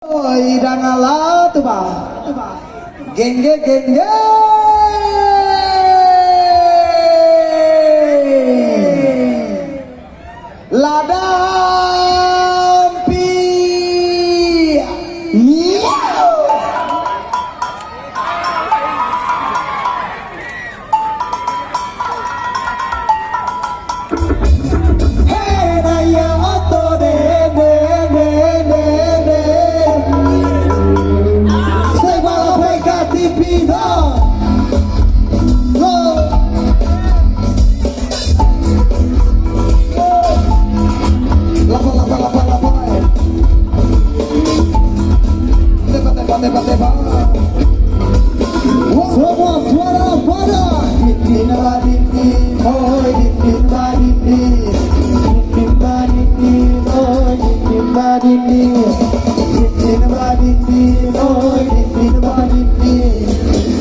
Oi danala tuh bah, gengge gengge, ladampi, hey naya oto de. Semua suara pada dinding badinding, oi dinding badinding, dinding badinding, oi dinding badinding, dinding badinding, oi dinding badinding,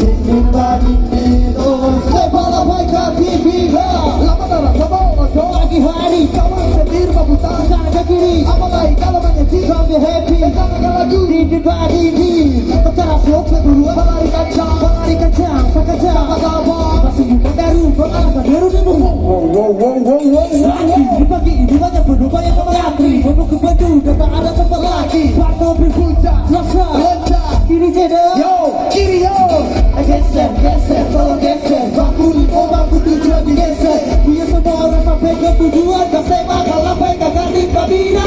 dinding badinding, oi. Sekolah baik TV lama darah sama pagi hari kawan sendiri mabuta sana kiri amalai kalau menyetir sampai happy jangan lagu dinding badinding tetap slope dulu lari kencang sakajang masih bukan baru pengalaman baru dulu di pagi ini banyak penumpang yang mengantri mau ke Bandung dan tak ada tempat lagi pak mobil puncak selasa loncat kiri cedek yo kiri yo geser tolong geser bangku 5 bangku 7 lagi geser biar semua orang sampai ke tujuan gak sema kalau sampai ke Kartip Kabina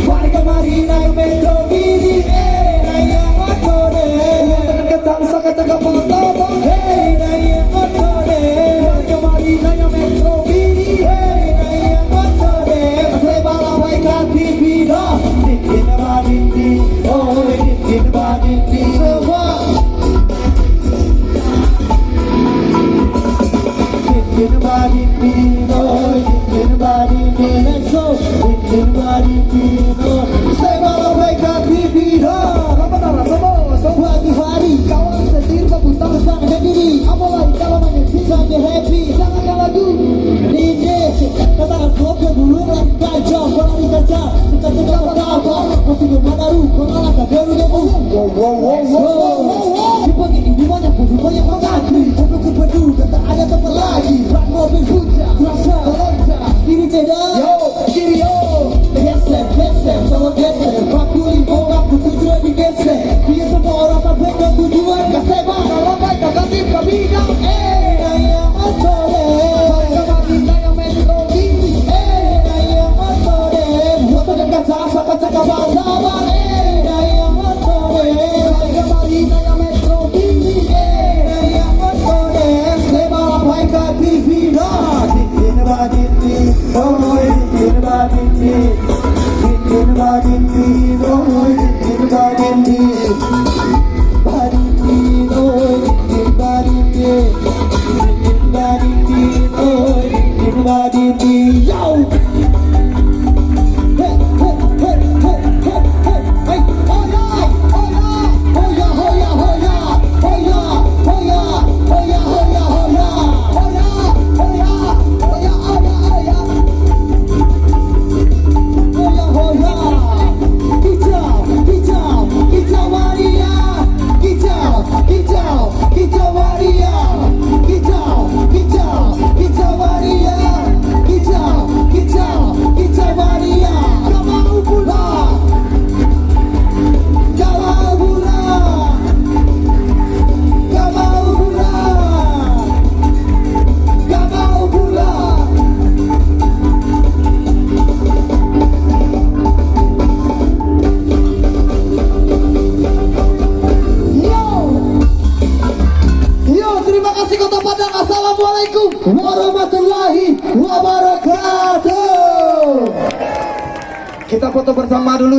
warga Marina yang metro mini naya matore ketang sakacang kapal hey naya matore warga Marina yang metro mini hey naya matore sebala baik hati bina dinding badinding oh dinding badinding semua dinding badinding oh dinding badinding let's go dinding badinding oh sebala baik hati bina lama darah sama pagi hari kawan sendiri mabuta sana kiri amalai kalau menyetir sampai happy jangan lagu DJ katakan slope dulu lari kancang lari kancang suka apa masih memadaru pengalaman baru di pagi ini banyak penumpang yang mengantri mau ke Bandung dan tak ada tempat lagi pak mobil puncak terasa loncat kiri cedek yo kiri yo geser tolong geser bangku 5 bangku 7 lagi geser biar semua orang sampai ke tujuan gak sema kalau baik ke Kartip Kabina naya matore warga Marina yang metro mini naya matore motor dekat sakacang kapal naya matore warga Marina yang metro mini naya matore sebala baik ke TV dinding badinding oh dinding badinding dinding badinding oh dinding badinding badinding oh dinding badinding dinding badinding oh dinding badinding yo hey oh Assalamualaikum warahmatullahi wabarakatuh. Kita foto bersama dulu.